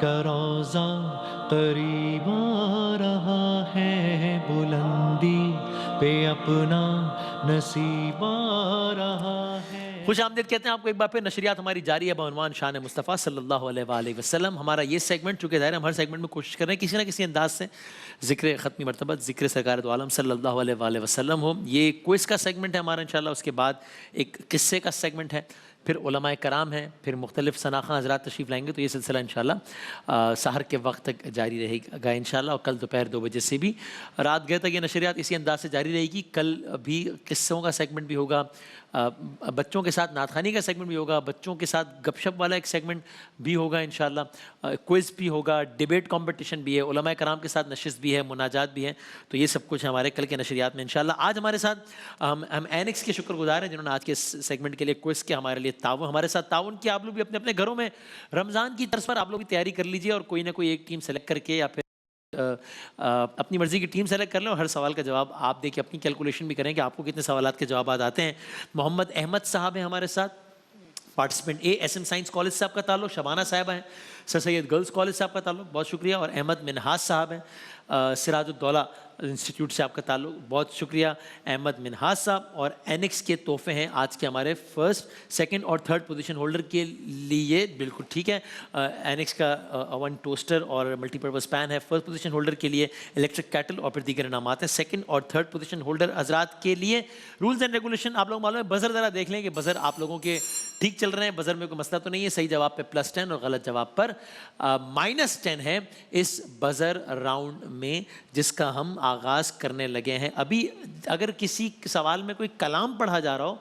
کا روزہ قریب آ رہا ہے، بلندی پہ اپنا نصیب آ رہا ہے۔ خوش آمدید کہتے ہیں آپ کو ایک بار پھر، نشریات ہماری جاری ہے بعنوان شان مصطفیٰ صلی اللہ علیہ وآلہ وسلم۔ ہمارا یہ سیگمنٹ چونکہ ظاہر ہے ہم ہر سیگمنٹ میں کوشش کر رہے ہیں کسی نہ کسی انداز سے ذکر ختمی مرتبت، ذکر سرکار دو عالم صلی اللہ علیہ وآلہ وسلم ہو۔ یہ کوئز کا سیگمنٹ ہے ہمارا انشاءاللہ، اس کے بعد ایک قصے کا سیگمنٹ ہے، پھر علماء کرام ہیں، پھر مختلف شناخواں حضرات تشریف لائیں گے، تو یہ سلسلہ انشاءاللہ سحر کے وقت تک جاری رہے گا انشاءاللہ، اور کل دوپہر 2 بجے سے بھی رات گئے تک یہ نشریات اسی انداز سے جاری رہے گی۔ کل بھی قصوں کا سیگمنٹ بھی ہوگا، بچوں کے ساتھ نعت خوانی کا سیگمنٹ بھی ہوگا، بچوں کے ساتھ گپ شپ والا ایک سیگمنٹ بھی ہوگا انشاءاللہ، کوئز بھی ہوگا، ڈیبیٹ کمپٹیشن بھی ہے، علماء کرام کے ساتھ نشست بھی ہے، مناجات بھی ہیں، تو یہ سب کچھ ہمارے کل کے نشریات میں انشاءاللہ۔ آج ہمارے ساتھ ہم اینکس کے شکر گزار ہیں جنہوں نے آج کے سیگمنٹ کے لیے کوئز کے ہمارے لیے ہمارے ساتھ تعاون کیا۔ آپ لوگ بھی اپنے اپنے گھروں میں رمضان کی طرز پر آپ لوگ بھی تیاری کر لیجئے، اور کوئی نہ کوئی ایک ٹیم سلیکٹ کر کے یا پھر اپنی مرضی کی ٹیم سیلیکٹ کر لیں، اور ہر سوال کا جواب آپ دے کے اپنی کیلکولیشن بھی کریں کہ آپ کو کتنے سوالات کے جوابات آتے ہیں۔ محمد احمد صاحب ہیں ہمارے ساتھ، participant A S M science college سے آپ کا تعلق، شبانہ صاحبہ ہیں سر سید گرلز کالج سے آپ کا تعلق، بہت شکریہ، اور احمد منہاس صاحب ہیں سراج الدولہ انسٹیٹیوٹ سے آپ کا تعلق، بہت شکریہ احمد منہاس صاحب۔ اور اینکس کے تحفے ہیں آج کے ہمارے فرسٹ، سیکنڈ اور تھرڈ پوزیشن ہولڈر کے لیے، بالکل ٹھیک ہے، اینکس کا اوون ٹوسٹر اور ملٹی پرپز پین ہے فرسٹ پوزیشن ہولڈر کے لیے، الیکٹرک کیٹل اور پھر دیگر انعامات ہیں سیکنڈ اور تھرڈ پوزیشن ہولڈر حضرات کے لیے۔ رولز اینڈ ریگولیشن آپ لوگ معلوم ہے، بزر ذرا دیکھ لیں کہ بزر آپ لوگوں کے ٹھیک چل رہے ہیں، بزر میں کوئی مسئلہ تو نہیں ہے، صحیح جواب پہ +10 اور غلط جواب پر -10 ہے اس بزر راؤنڈ میں جس کا ہم آغاز کرنے لگے ہیں۔ ابھی اگر کسی سوال میں کوئی کلام پڑھا جا رہا ہو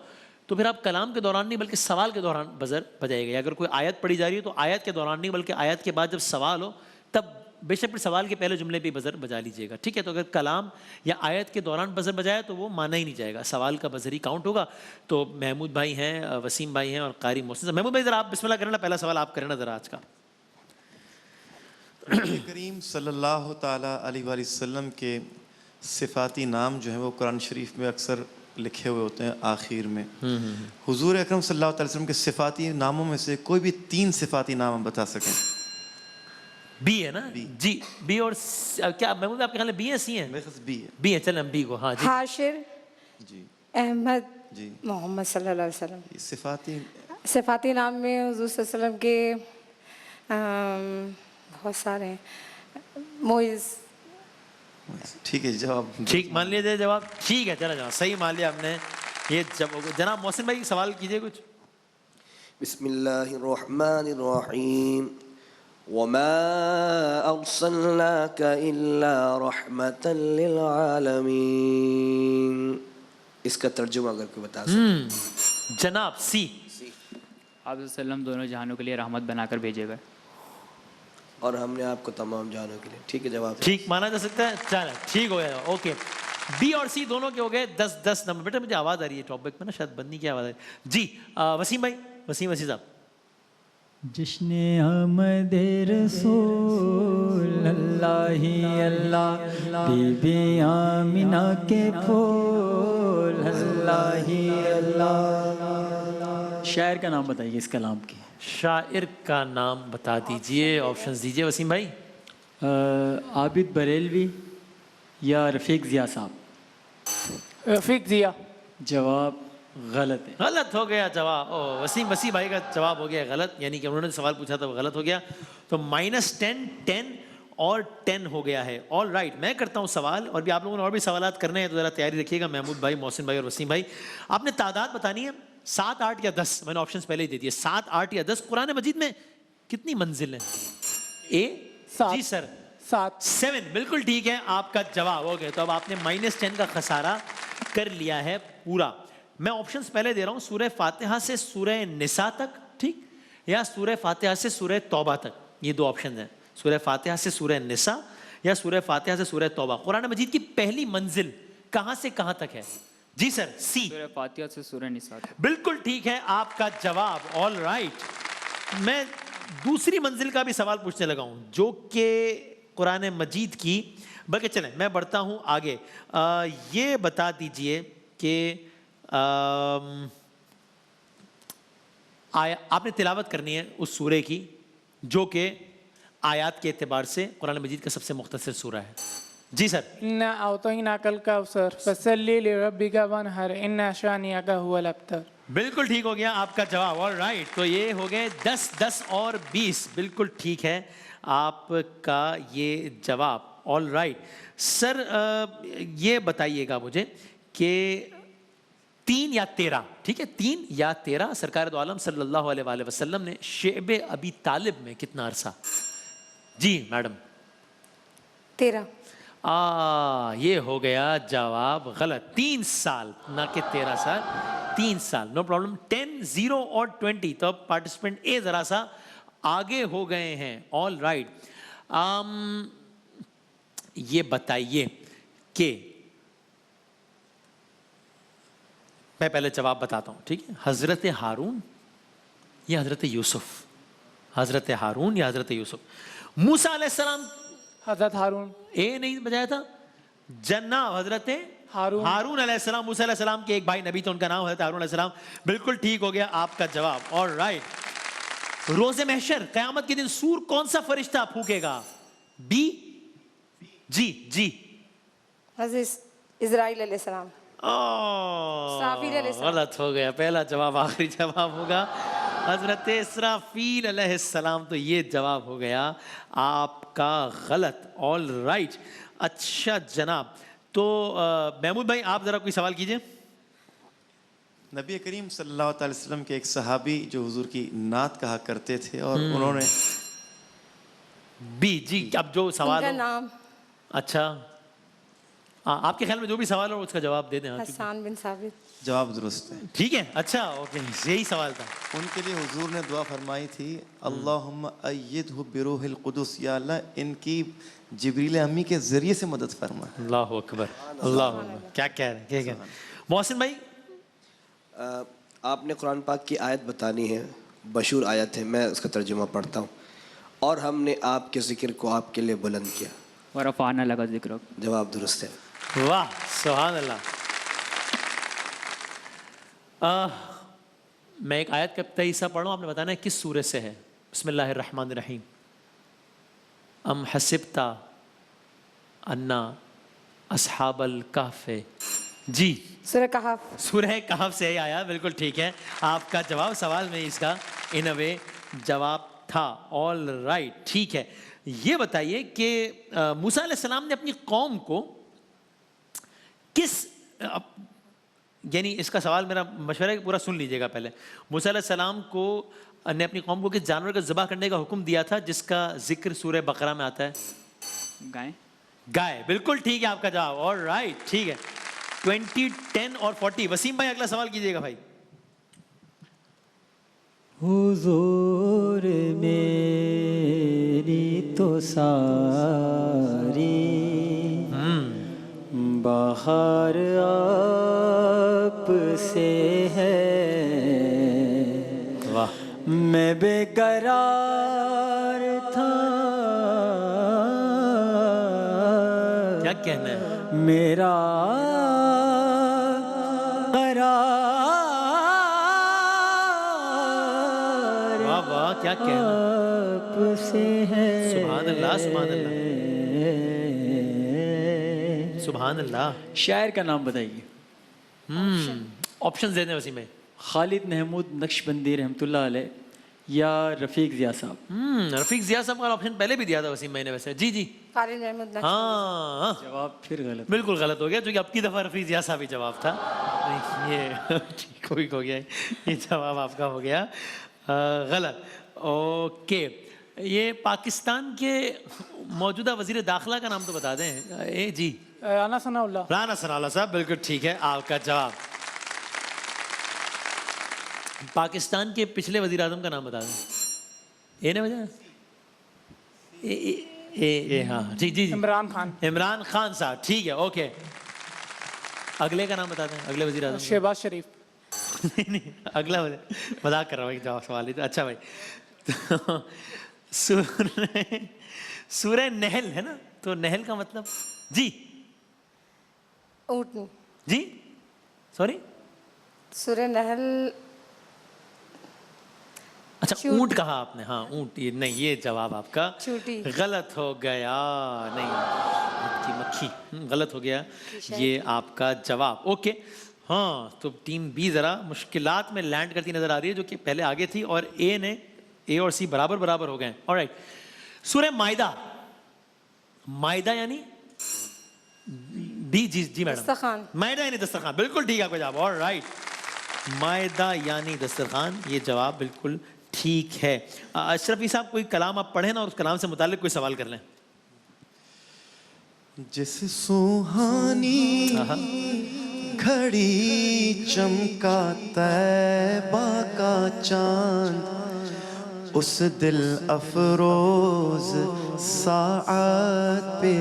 تو پھر آپ کلام کے دوران نہیں بلکہ سوال کے دوران بزر بجائے گا، اگر کوئی آیت پڑھی جا رہی ہے تو آیت کے دوران نہیں بلکہ آیت کے بعد جب سوال ہو تب بے شک پھر سوال کے پہلے جملے پہ بزر بجا لیجئے گا، ٹھیک ہے؟ تو اگر کلام یا آیت کے دوران بزر بجایا تو وہ مانا ہی نہیں جائے گا، سوال کا بزر ہی کاؤنٹ ہوگا۔ تو محمود بھائی ہیں، وسیم بھائی ہیں اور قاری محسن صاحب۔ محمود بھائی ذرا آپ بسم اللہ کریں نا، پہلا سوال آپ کریں نا ذرا آج کا۔ نبی کریم صلی اللہ تعالیٰ علیہ وآلہ وسلم کے صفاتی نام جو ہیں وہ قرآن شریف میں اکثر لکھے ہوئے ہوتے ہیں آخر میں۔ حضور اکرم صلی اللہ علیہ وسلم کے صفاتی ناموں میں سے کوئی بھی 3 صفاتی نام ہم بتا سکیں؟ بی ہے نا جی، بی، اور کیا محمود آپ کے خیال میں بی ہے سی ہیں؟ میرے خیال سے بی ہے۔ بی ہے، چلیں ہم بی کو، ہاں جی۔ حاشر، جی احمد، جی، محمد صلی اللہ علیہ وسلم۔ یہ صفاتی صفاتی نام میں حضور صلی اللہ علیہ وسلم کے بہت سارے ہیں، معز۔ ٹھیک ہے، جواب ٹھیک مان لیے جواب، ٹھیک ہے، چلا جواب صحیح مان لیا ہم نے۔ یہ جناب محسن بھائی سوال کیجئے کچھ۔ بسم اللہ الرحمن الرحیم وما ارسلناک الا رحمتا للعالمین، اس کا ترجمہ اگر کوئی بتا سکے۔ جناب سی۔ آپ صلی اللہ علیہ وسلم دونوں جہانوں کے لیے رحمت بنا کر بھیجے گئے، اور ہم نے آپ کو تمام جہانوں کے لیے۔ ٹھیک ہے، جواب ٹھیک مانا جا سکتا ہے، چلیں ٹھیک ہو گیا، اوکے۔ بی اور سی دونوں کے ہو گئے 10 نمبر۔ بیٹا مجھے آواز آ رہی ہے ٹاپک میں نا، شاید بندی کی آواز آ رہی ہے جی۔ وسیم بھائی، وسیم صاحب۔ جشن آمد رسول اللہ اللہ، بی بی آمنہ کے پھول اللہ اللہ۔ شاعر کا نام بتائیے اس کلام کی۔ شاعر کا نام بتا دیجئے، آپشنز دیجئے وسیم بھائی۔ عابد بریلوی یا رفیق ضیاء صاحب؟ رفیق ضیاء۔ جواب غلط ہے۔ غلط ہو گیا جواب، وسیم بھائی کا جواب ہو گیا غلط، یعنی کہ انہوں نے سوال پوچھا تھا وہ غلط ہو گیا، تو -10، 10 اور 10 ہو گیا ہے۔ آل رائٹ، میں کرتا ہوں سوال، اور بھی آپ لوگوں نے اور بھی سوالات کرنے ہیں تو ذرا تیاری رکھیے گا، محمود بھائی، محسن بھائی اور وسیم بھائی۔ آپ نے تعداد بتانی ہے، 7، 8 یا 10۔ میں نے آپشنز پہلے ہی دے دیے، 7، 8 یا 10۔ قرآن مجید میں کتنی منزل ہیں؟ اے 7۔ جی سر 7۔ بالکل ٹھیک ہے، آپ کا جواب ہو گیا۔ تو اب آپ نے -10 کا خسارہ کر لیا ہے پورا۔ میں آپشنز پہلے دے رہا ہوں، سورہ فاتحہ سے سورہ نساء تک، ٹھیک، یا سورہ فاتحہ سے سورہ توبہ تک، یہ 2 آپشنز ہیں، سورہ فاتحہ سے سورہ نساء یا سورہ فاتحہ سے سورہ توبہ۔ قرآن مجید کی پہلی منزل کہاں سے کہاں تک ہے؟ جی سر سی۔ سورہ فاتحہ سے سورہ نساء تک۔ بالکل ٹھیک ہے آپ کا جواب، آل رائٹ۔ میں دوسری منزل کا بھی سوال پوچھنے لگا ہوں جو کہ قرآن مجید کی، بلکہ چلیں میں بڑھتا ہوں آگے۔ یہ بتا دیجئے کہ آپ نے تلاوت کرنی ہے اس سورے کی جو کہ آیات کے اعتبار سے قرآن مجید کا سب سے مختصر سورہ ہے. جی سر. إنا أعطيناك الكوثر فصل لربك وانحر إن شانئك هو الأبتر. بالکل ٹھیک ہو گیا آپ کا جواب. آل رائٹ, تو یہ ہو گئے 10 10 اور 20. بالکل ٹھیک ہے آپ کا یہ جواب. آل رائٹ سر, یہ بتائیے گا مجھے کہ 3 یا 13, ٹھیک ہے 3 یا 13, سرکار دو عالم صلی اللہ علیہ وآلہ وسلم نے شعب ابی طالب میں کتنا عرصہ؟ جی میڈم. 13. یہ ہو گیا جواب غلط. 3 سال, نہ کہ 13 سال, 3 سال. No problem. 10 0 اور 20. تو اب پارٹیسپینٹ اے ذرا سا آگے ہو گئے ہیں. آل رائٹ, یہ بتائیے کہ میں پہلے جواب بتاتا ہوں, ٹھیک ہے. حضرت ہارون یا حضرت یوسف؟ حضرت ہارون یا حضرت یوسف؟ موسیٰ علیہ السلام حضرت ہارون. اے نہیں بجایا تھا؟ جناب حضرت ہارون. ہارون علیہ السلام. موسیٰ علیہ السلام کے ایک بھائی نبی تھے, ان کا نام حضرت ہارون علیہ السلام. بالکل ٹھیک ہو گیا آپ کا جواب. اور رائٹ. روز محشر قیامت کے دن سور کون سا فرشتہ پھونکے گا؟ بی. جی حضرت اسرائیل علیہ السلام. اسرافیل علیہ السلام. غلط ہو گیا. پہلا جواب آخری جواب ہوگا حضرت اسرافیل علیہ السلام. تو یہ جواب ہو گیا آپ کا غلط. All right. اچھا جناب, تو محمود بھائی آپ ذرا کوئی سوال کیجئے. نبی کریم صلی اللہ تعالی وسلم کے ایک صحابی جو حضور کی نعت کہا کرتے تھے, اور انہوں نے بی. جی اب جو ان سوال کا ہو. نام اچھا, آپ کے خیال میں جو بھی سوال ہو اس کا جواب دے دیں. حسان بن ثابت. جواب درست ہے. ٹھیک ہے. اچھا اوکے, یہی سوال تھا. ان کے لیے حضور نے دعا فرمائی تھی, اللہم ایدہ بروح القدس, یا اللہ ان کی جبریل امی کے ذریعے سے مدد فرما. اللہ اکبر, اللہ اکبر. کیا کہہ رہے ہیں. محسن بھائی, آپ نے قرآن پاک کی آیت بتانی ہے, مشہور آیت ہے, میں اس کا ترجمہ پڑھتا ہوں. اور ہم نے آپ کے ذکر کو آپ کے لیے بلند کیا. ورفعنا لك ذکرک. جواب درست ہے. واہ سبحان اللہ. میں ایک آیت کا ابتدائی حصہ پڑھوں, آپ نے بتانا ہے کس سورہ سے ہے. بسم اللہ الرحمن الرحیم. ام حسبت انا اصحاب الکہف. جی سورہ کہف. سورہ کہف سے ہی آیا. بالکل ٹھیک ہے آپ کا جواب. سوال میں اس کا ان اے وے جواب تھا. آل رائٹ ٹھیک ہے. یہ بتائیے کہ موسیٰ علیہ السلام نے اپنی قوم کو کس, یعنی اس کا سوال میرا مشورہ ہے کہ پورا سن لیجئے گا پہلے. موسیٰ علیہ السلام کو نے اپنی قوم کو کس جانور کا ذبح کرنے کا حکم دیا تھا جس کا ذکر سورہ بقرہ میں آتا ہے؟ گائے. گائے. بالکل ٹھیک ہے آپ کا جواب. آل رائٹ ٹھیک ہے. 20 10 اور 40. وسیم بھائی اگلا سوال کیجئے گا بھائی. حضور میری تو ساری بہار آپ سے ہے, واہ, میں بے قرار تھا, کیا کہنا ہے. میرا قرار, واہ واہ کیا کہنا. آپ سے ہے. سبحان اللہ سبحان اللہ سبحان اللہ. شاعر کا نام بتائیے. آپشن دے دیں وسیم بھائی. خالد محمود نقشبندی رحمۃ اللہ علیہ یا رفیق ضیاء صاحب. رفیق ضیاء صاحب کا آپشن پہلے بھی دیا تھا وسیم بھائی نے ویسے. جی خالد محمود نقشبندی. ہاں جواب پھر غلط. بالکل غلط ہو گیا, کیونکہ اب کی دفعہ رفیق ضیاء صاحب ہی جواب تھا. یہ ٹھیک ہو گیا, یہ جواب آپ کا ہو گیا غلط. اوکے, یہ پاکستان کے موجودہ وزیر داخلہ کا نام تو بتا دیں. جی رانا ثناء اللہ. رانا ثناء اللہ صاحب. بالکل ٹھیک ہے آپ کا جواب. پاکستان کے پچھلے وزیر اعظم کا نام بتا دیں. اے نے بجا ہاں جی عمران خان. عمران خان صاحب. ٹھیک ہے اوکے. اگلے کا نام بتا دیں, اگلے وزیر اعظم. شہباز شریف. نہیں اگلا مذاق کر رہا ہوں, جواب سوال ہی. اچھا بھائی, سورہ نحل ہے نا, تو نحل کا مطلب. جی اونٹنی. جی سوری سورہ نحل اچھا اونٹ کہا آپ نے, ہاں اونٹ, یہ نہیں, یہ جواب آپ کا چوٹی. غلط ہو گیا. نہیں, اونٹ کی مکھی, غلط ہو گیا یہ آپ کا جواب. اوکے ہاں, تو ٹیم بی ذرا مشکلات میں لینڈ کرتی نظر آ رہی ہے, جو کہ پہلے آگے تھی, اور اے اور سی برابر ہو گئے. آلرائٹ, سورہ مائدہ, مائدہ یعنی جی میڈم, دسترخوان. مائدہ یعنی دسترخوان, بالکل ٹھیک ہے آپ کا جواب. آلرائٹ, مائدہ یعنی دسترخوان, یہ جواب بالکل ٹھیک ہے. اشرفی صاحب کوئی کلام آپ پڑھیں نا, اور اس کلام سے متعلق کوئی سوال کر لیں. جس سوہانی گھڑی چمکا طیبہ کا چاند, اس دل افروز ساعت پہ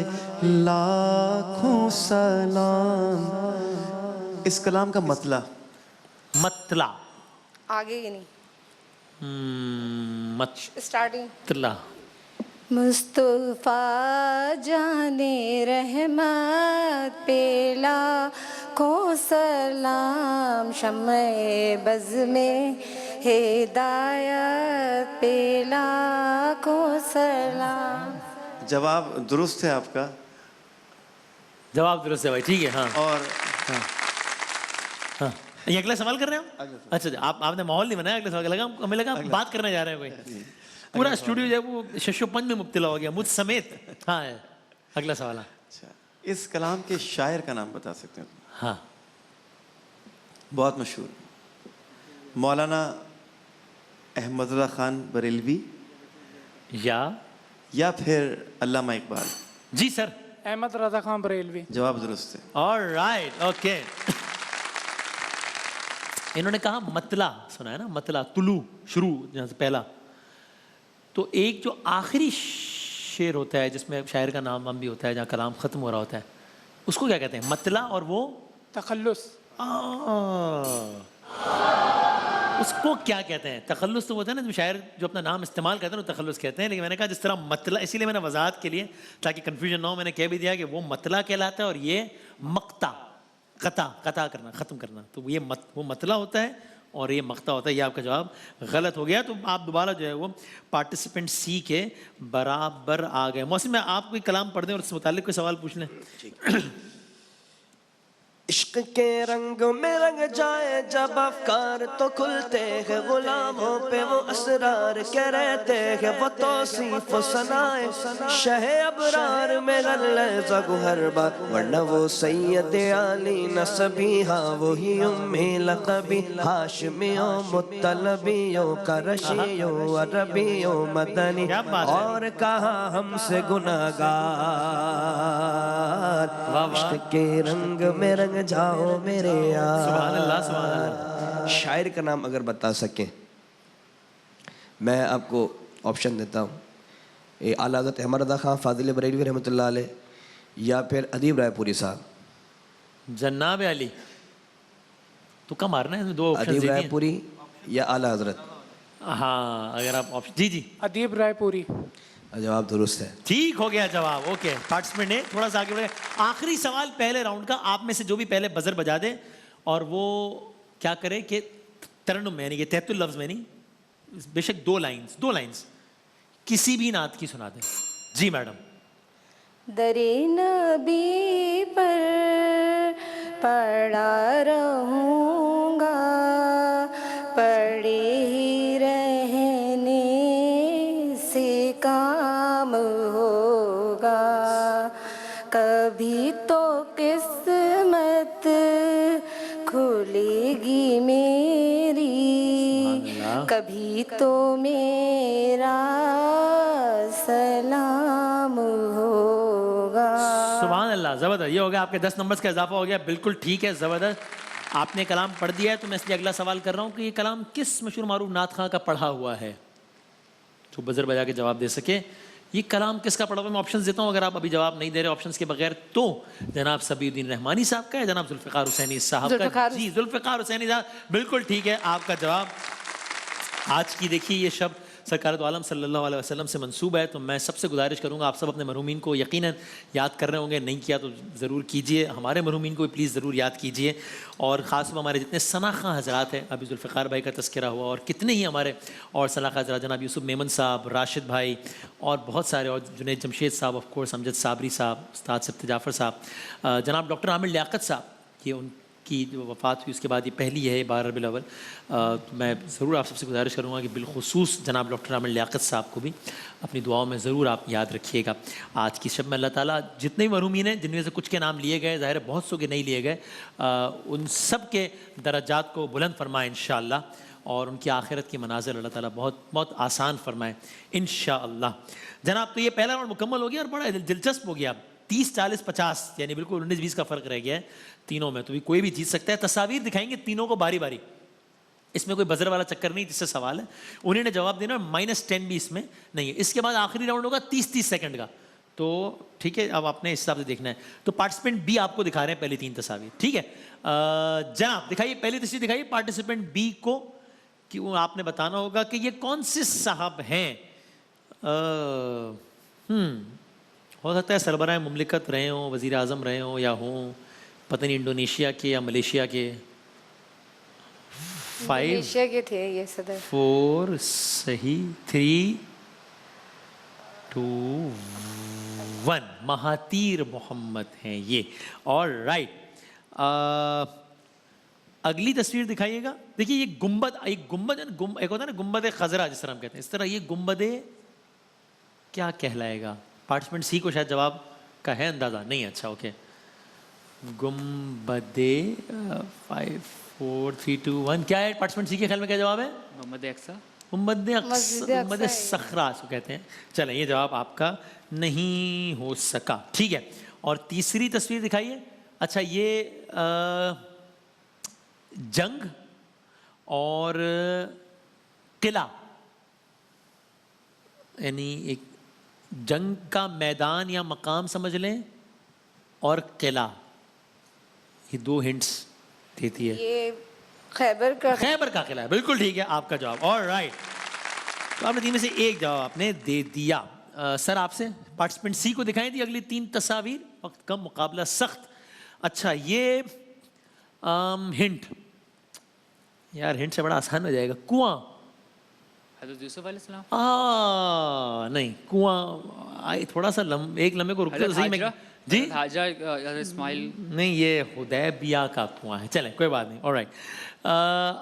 لاکھوں سلام. اس کلام کا مطلع مطلع, آگے ہی نہیں, اسٹارٹنگ. مطلع, مصطفیٰ جانے رحمت پہ لاکھوں سلام, شمع بز میں ہدایت پہ لاکھوں سلام. جواب درست ہے آپ کا, جواب درست ہے بھائی, ٹھیک ہے. ہاں, اور ہاں, یہ اگلا سوال کر رہے ہیں آپ؟ اچھا, آپ نے ماحول نہیں بنایا اگلے سوال کا, لگا ہمیں لگا بات کرنے جا رہے ہیں کوئی. پورا اسٹوڈیو جو ہے وہ شش و پنج میں مبتلا ہو گیا, مجھ سمیت. ہاں, اگلا سوال. اچھا, اس کلام کے شاعر کا نام بتا سکتے ہیں؟ ہاں, بہت مشہور, مولانا احمد اللہ خان بریلوی یا پھر علامہ اقبال. جی سر, احمد رضا خان بریلوی. جواب درست ہے. All right, okay. انہوں نے کہا مطلع, سنا ہے نا مطلع, طلوع, شروع, جہاں سے پہلا. تو ایک جو آخری شعر ہوتا ہے جس میں شاعر کا نام بھی ہوتا ہے, جہاں کلام ختم ہو رہا ہوتا ہے, اس کو کیا کہتے ہیں؟ مطلع. اور وہ تخلص. اس کو کیا کہتے ہیں؟ تخلص تو ہوتا ہے نا, شاعر جو اپنا نام استعمال کرتے ہیں وہ تخلص کہتے ہیں. لیکن میں نے کہا جس طرح مطلع, اسی لیے میں نے وضاحت کے لیے تاکہ کنفیوژن نہ ہو, میں نے کہہ بھی دیا کہ وہ مطلع کہلاتا ہے اور یہ مقطع, قطع کرنا, ختم کرنا. تو وہ مطلع ہوتا ہے اور یہ مقطع ہوتا ہے. یہ آپ کا جواب غلط ہو گیا. تو آپ دوبارہ جو ہے وہ پارٹیسپینٹ سی کے برابر آ گئے. محسن, میں آپ کوئی کلام پڑھ دیں اور اس سے متعلق کوئی سوال پوچھ لیں. عشق کے رنگ میں رنگ جائے جب افکار تو کھلتے ہیں, غلاموں پہ وہ اسرار کے رہتے ہیں, وہ توصیف و ثنائے شہ ابرار میں غلظہ گوہر بار, ورنہ وہ سید علی نسبی, ہاں وہی امی لقبی, ہاشمیوں مطلبیوں قرشیوں عربیوں مدنی, اور کہا ہم سے گناہگار. عشق کے رنگ میں رنگ جاؤ میرے یار. سبحان اللہ, سبحان اللہ. شاعر کا نام اگر بتا سکیں, میں آپ کو آپشن دیتا ہوں, اعلیٰ حضرت احمد رضا خان فاضل بریلوی رحمۃ اللہ علیہ, یا پھر ادیب رائے پوری صاحب. جناب علی, تو کم مارنا ہے, دو آپشن. ادیب رائے پوری یا اعلیٰ حضرت. ہاں, اگر آپ آپشن. جی ادیب رائے پوری. جواب درست ہے, ٹھیک ہو گیا جواب. اوکے, پارٹیسپینٹ نے تھوڑا سا آگے بڑھے. آخری سوال پہلے راؤنڈ کا, آپ میں سے جو بھی پہلے بزر بجا دے اور وہ کیا کرے کہ ترنم میں, یعنی کہ تحت اللفظ میں نہیں, بے شک دو لائنز کسی بھی نعت کی سنا دیں. جی میڈم. درِ نبی پر پڑا رہوں گا, پڑے ہی رہنے سے کام ہوگا, کبھی تو قسمت کھلے گی میری, کبھی تو میرا سلام ہوگا. سبحان اللہ, زبردست. یہ ہو گیا آپ کے 10 نمبرز کا اضافہ ہو گیا. بالکل ٹھیک ہے, زبردست. آپ نے کلام پڑھ دیا ہے, تو میں اس لیے اگلا سوال کر رہا ہوں کہ یہ کلام کس مشہور معروف نعت خواں کا پڑھا ہوا ہے؟ جو بزر بجا کے جواب دے سکے. یہ کلام کس کا پڑھا ہوا ہے؟ میں آپشنز دیتا ہوں, اگر آپ ابھی جواب نہیں دے رہے آپشنز کے بغیر, تو جناب صبی الدین رحمانی صاحب کا ہے, جناب ذوالفقار حسینی صاحب کا. جی, ذوالفقار حسینی صاحب, بالکل ٹھیک ہے آپ کا جواب. آج کی دیکھیے یہ شب سرکار دو عالم صلی اللہ علیہ وسلم سے منسوب ہے، تو میں سب سے گزارش کروں گا آپ سب اپنے مرحومین کو یقیناً یاد کر رہے ہوں گے، نہیں کیا تو ضرور کیجئے، ہمارے مرحومین کو بھی پلیز ضرور یاد کیجئے، اور خاص طور ہمارے جتنے ثناخواں حضرات ہیں، ابھی ذوالفقار بھائی کا تذکرہ ہوا، اور کتنے ہی ہمارے اور ثناخواں حضرات، جناب یوسف میمن صاحب، راشد بھائی، اور بہت سارے، اور جنید جمشید صاحب، آف کورس امجد صابری صاحب، استاد سبت جعفر صاحب، جناب ڈاکٹر عامر لیاقت صاحب، یہ ان کی جو وفات ہوئی اس کے بعد یہ پہلی ہے 12 ربیع الاول، میں ضرور آپ سب سے گزارش کروں گا کہ بالخصوص جناب ڈاکٹر عامر لیاقت صاحب کو بھی اپنی دعاؤں میں ضرور آپ یاد رکھیے گا۔ آج کی شب میں اللہ تعالیٰ جتنے بھی مرحومین ہیں، جن میں سے کچھ کے نام لیے گئے، ظاہر ہے بہت سو کے نہیں لیے گئے، ان سب کے درجات کو بلند فرمائے انشاءاللہ، اور ان کی آخرت کی منازل اللہ تعالیٰ بہت بہت آسان فرمائے انشاءاللہ۔ جناب تو یہ پہلا راؤنڈ مکمل ہو گیا، اور بڑا دلچسپ ہو گیا، 30 40 50 یعنی بالکل 19 20 کا فرق رہ گیا ہے تینوں میں، تو بھی کوئی بھی جیت سکتا ہے۔ تصاویر دکھائیں گے تینوں کو باری باری، اس میں کوئی بزر والا چکر نہیں جس سے سوال ہے، انہیں نے جواب دینا، -10 بھی اس میں نہیں ہے۔ اس کے بعد آخری راؤنڈ ہوگا 30 سیکنڈ کا، تو ٹھیک ہے، اب آپ نے اس حساب سے دیکھنا ہے۔ تو پارٹیسپینٹ بی آپ کو دکھا رہے ہیں پہلی 3 تصاویر، ٹھیک ہے جناب دکھائیے پہلی تصویر دکھائیے پارٹیسپینٹ بی کو، کہ وہ آپ نے بتانا ہوگا کہ یہ کون سے صاحب ہیں۔ ہو سکتا ہے سربراہ مملکت رہے ہوں، وزیر اعظم رہے ہوں، یا ہوں پتہ نہیں انڈونیشیا کے یا ملیشیا کے۔ 5 انڈونیشیا کے تھے یہ صدر۔ 4 صحیح، 3 2 1 مہاتیر محمد ہیں یہ، اور رائٹ۔ اگلی تصویر دکھائیے گا، دیکھیے یہ گنبد، ایک گنبد ایک ہوتا ہے نا گنبد خضرا جس طرح ہم کہتے ہیں، اس طرح یہ گنبد کیا کہلائے گا؟ پارٹیسپینٹ سی کو شاید جواب کا ہے اندازہ نہیں؟ اچھا اوکے، گنبد 5 4 3 2 1 کیا ہے پارٹیسپینٹ سی کے خیال میں، کیا جواب ہے؟ محمد اقصا، گنبد صخرا اس کو کہتے ہیں۔ چلیں یہ جواب آپ کا نہیں ہو سکا، ٹھیک ہے۔ اور تیسری تصویر دکھائیے۔ اچھا یہ جنگ اور قلعہ، یعنی ایک جنگ کا میدان یا مقام سمجھ لیں، اور قلعہ، یہ 2 ہنٹس دیتی ہے۔ یہ خیبر کا قلعہ ہے، بالکل ٹھیک ہے آپ کا جواب، اور رائٹ۔ تو آپ نے 3 میں سے ایک جواب آپ نے دے دیا۔ سر آپ سے پارٹیسپینٹ سی کو دکھائیں دی اگلی 3 تصاویر، وقت کم مقابلہ سخت۔ اچھا یہ ہنٹ، یار ہنٹ سے بڑا آسان ہو جائے گا، کنواں۔ حضرت یوسف علیہ السلام، نہیں کنواں، تھوڑا سا ایک لمحے کو رکو صحیح میں، جی حضرت اسماعیل، نہیں یہ حدیبیہ کا کنواں ہے، چلیں کوئی بات نہیں، آلرائٹ۔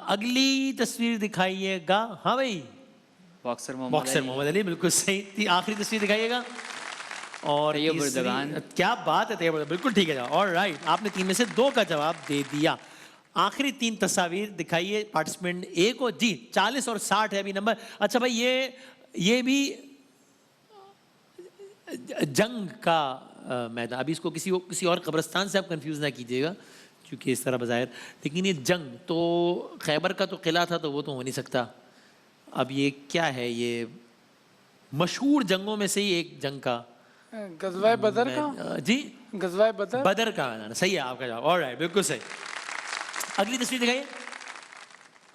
اگلی تصویر دکھائیے گا، ہاں بھائی باکسر محمد علی، بالکل صحیح۔ آخری تصویر دکھائیے گا، اور طیب اردگان، کیا بات ہے، طیب بالکل ٹھیک ہے، آلرائٹ آپ نے 3 میں سے 2 کا جواب دے دیا۔ آخری 3 تصاویر دکھائیے پارٹیسپینٹ اے کو، جی 40 اور 60 ہے ابھی نمبر۔ اچھا بھائی یہ بھی جنگ کا میدان، ابھی اس کو کسی اور قبرستان سے آپ کنفیوز نہ کیجیے گا کیونکہ اس طرح بظاہر، لیکن یہ جنگ تو خیبر کا تو قلعہ تھا تو وہ تو ہو نہیں سکتا۔ اب یہ کیا ہے، یہ مشہور جنگوں میں سے ہی ایک جنگ کا، غزوہ بدر کا، جی غزوہ بدر کا میدان، صحیح ہے آپ کا جواب، آلرائٹ بالکل صحیح۔ اگلی تصویر دکھائیے،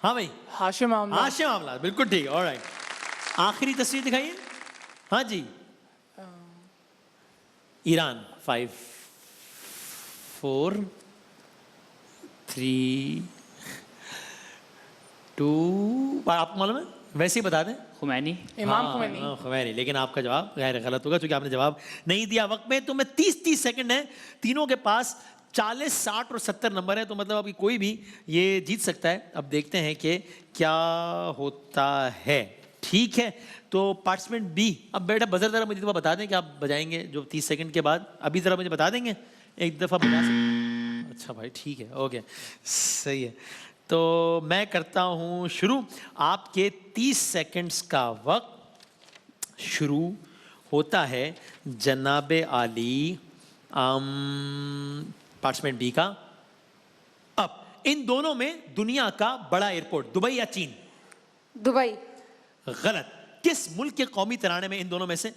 ہاں بھائی ہاشم معاملہ، بالکل ٹھیک ہے، آلرائٹ۔ آخری تصویر دکھائیے، ہاں جی ایران، 5 4 3 2 آپ کو معلوم ہے ویسے ہی بتا دیں، خمینی، امام خمینی، لیکن آپ کا جواب غیر غلط ہوگا چونکہ آپ نے جواب نہیں دیا وقت میں۔ تو میں 30 سیکنڈ ہیں، تینوں کے پاس 40 60 اور 70 نمبر ہے، تو مطلب ابھی کوئی بھی یہ جیت سکتا ہے۔ اب دیکھتے ہیں کہ کیا ہوتا ہے، ٹھیک ہے۔ تو پارٹیسپینٹ بی، اب بیٹا بزر ذرا مجھے دفعہ بتا دیں کہ آپ بجائیں گے جو 30 سیکنڈ کے بعد، ابھی ذرا مجھے بتا دیں گے ایک دفعہ بجا سکتے؟ اچھا بھائی ٹھیک ہے، اوکے صحیح ہے۔ تو میں کرتا ہوں شروع، آپ کے 30 سیکنڈز کا وقت شروع ہوتا ہے جناب عالی پارٹیسپینٹ بی کا۔ اب ان دونوں میں دنیا کا بڑا ایئرپورٹ دبئی یا چین؟ دبئی۔ غلط۔ کس ملک کے قومی ترانے میں ان دونوں میں سے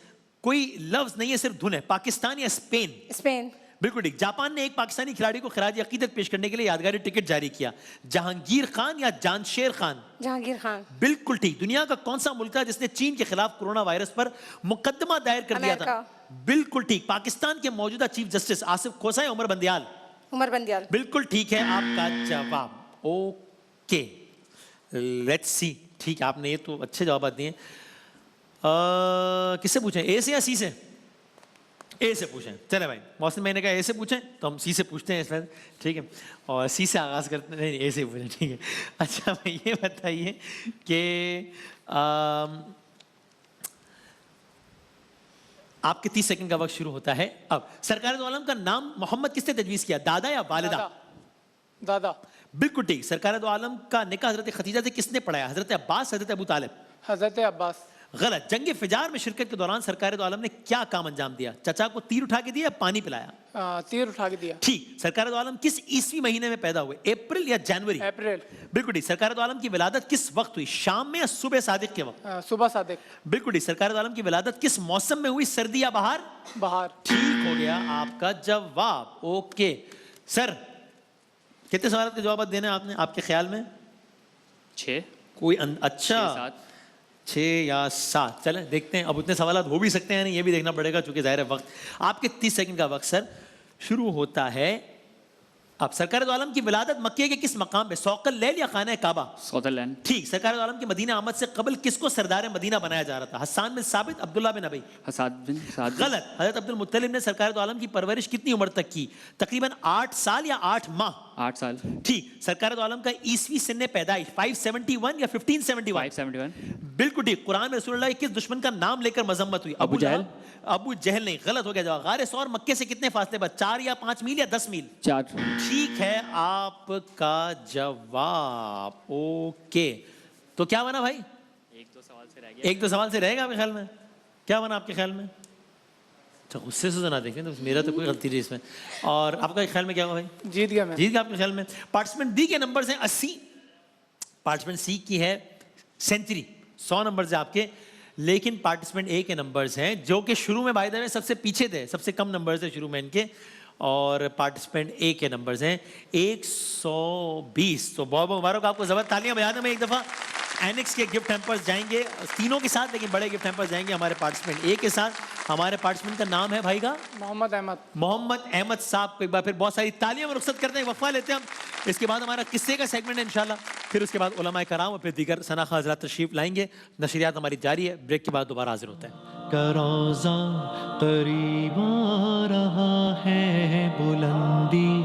کوئی لفظ نہیں ہے، صرف دھن ہے؟ پاکستان یا اسپین؟ اسپین۔ بالکل ٹھیک. جاپان نے ایک پاکستانی کھلاڑی کو خراج عقیدت پیش کرنے کے لیے یادگاری ٹکٹ جاری کیا. جہانگیر خان یا جانشیر خان؟ جہانگیر خان. بالکل ٹھیک. دنیا کا کون سا ملک تھا جس نے چین کے خلاف کورونا وائرس پر مقدمہ دائر کر دیا تھا؟ بالکل ٹھیک. پاکستان کے موجودہ چیف جسٹس آصف کھوسا یا عمر بندیال؟ عمر بندیال. بالکل ٹھیک ہے آپ کا جواب. Okay let's see. ٹھیک ہے آپ نے یہ تو اچھے جوابات دیے. کس سے پوچھیں, اے سے یا سی سے؟ اے سے پوچھیں. چلے بھائی محسن میں نے کہا اے سے پوچھیں تو ہم سی سے پوچھتے ہیں اس وقت. ٹھیک ہے اور سی سے آغاز کرتے ہیں. نہیں اے سے پوچھیں. ٹھیک ہے. اچھا بھائی یہ بتائیے کہ آپ کے 30 سیکنڈ کا وقت شروع ہوتا ہے اب. سرکار دو عالم کا نام محمد کس نے تجویز کیا, دادا یا والدہ؟ دادا. بالکل ٹھیک. سرکار دو عالم کا نکاح حضرت خدیجہ سے کس نے پڑھایا, حضرت عباس, حضرت ابو طالب؟ حضرت عباس. غلط. جنگ فجار میں شرکت کے دوران سرکار دو عالم نے کیا کام انجام دیا, چچا کو تیر اٹھا کے دیا یا پانی پلایا؟ تیر اٹھا کے دیا. ٹھیک. سرکار دو عالم کس عیسوی مہینے میں پیدا ہوئے, اپریل یا جنوری؟ اپریل. بالکل ٹھیک. سرکار دو عالم کی ولادت کس وقت ہوئی, شام میں یا صبح صادق کے وقت؟ صبح صادق. بالکل ٹھیک. سرکار دو عالم کی ولادت کس موسم میں ہوئی, سردی یا بہار؟ بہار. ٹھیک ہو گیا آپ کا جواب. اوکے سر کتنے سوالات کے جوابات دینے آپ نے آپ کے خیال میں؟ 6 کوئی اچھا 7. 6 یا 7. چلیں دیکھتے ہیں اب اتنے سوالات ہو بھی سکتے ہیں نہیں, یہ بھی دیکھنا پڑے گا چونکہ ظاہر ہے وقت. آپ کے 30 سیکنڈ کا وقت سر شروع ہوتا ہے اب. سرکار دو عالم کی ولادت مکے کے کس مقام پہ, سوق اللیل یا خانہ کعبہ؟ سوترلینڈ. ٹھیک. سرکار دو عالم کی مدینہ آمد سے قبل کس کو سردار مدینہ بنایا جا رہا تھا, حسان بن ثابت, عبداللہ بن ابی؟ حساد بن سعد. غلط. حضرت عبد المطلب نے سرکار دو عالم کی پرورش کتنی عمر تک کی, تقریباً 8 سال یا 8 ماہ؟ 8 سال. ٹھیک. سرکار دو عالم کا عیسوی سن پیدائش 571 یا 1571؟ 571. بالکل ٹھیک. قرآن میں رسول اللہ کے کس دشمن کا نام لے کر مذمت ہوئی, ابو جہل؟ ابو جہل نہیں, غلط ہو گیا جواب. غار ثور مکے سے کتنے فاصلے پر, 4 یا 5 میل یا 10 میل؟ 4. ٹھیک ہے آپ کا جواب. اوکے تو کیا بنا بھائی, 1-2 سوال سے رہ گیا. 1-2 سوال سے رہے گا آپ کے خیال میں, کیا بنا آپ کے خیال میں؟ اچھا غصے سے نہ دیکھیں, تو میرا تو کوئی غلطی نہیں اس میں. اور آپ کا خیال میں کیا ہوا بھائی؟ جیت گیا میں. جیت گیا آپ کے خیال میں. پارٹیسپینٹ بی کے نمبرز ہیں 80, پارٹیسپینٹ سی کی ہے سینچری, 100 نمبرز ہیں آپ کے. لیکن پارٹیسپینٹ اے کے نمبرز ہیں جو کہ شروع میں بائی دا وے سب سے پیچھے تھے, سب سے کم نمبرز ہیں شروع میں ان کے. اور پارٹیسپینٹ اے کے نمبرز ہیں 120. تو بہت بہت مبارک آپ کو, زبردست تالیاں بجا دیں. میں ایک دفعہ اینکس کے گفٹ ہیمپرز جائیں گے تینوں کے ساتھ, لیکن بڑے گفٹ ہیمپرز جائیں گے ہمارے پارٹیسپینٹ اے کے ساتھ. ہمارے پارٹیسپینٹ کا نام ہے بھائی کا محمد احمد. محمد احمد صاحب کو ایک بار پھر بہت ساری تالیاں میں رخصت کرتے ہیں, وقفہ لیتے ہیں ہم. اس کے بعد ہمارا قصے کا سیگمنٹ ہے انشاءاللہ, پھر اس کے بعد علماء کرام اور پھر دیگر شناخواہ حضرات تشریف لائیں گے. نشریات ہماری جاری ہے, بریک کے بعد دوبارہ حاضر ہوتے ہیں. کا روزہ قریب آ رہا ہے بلندی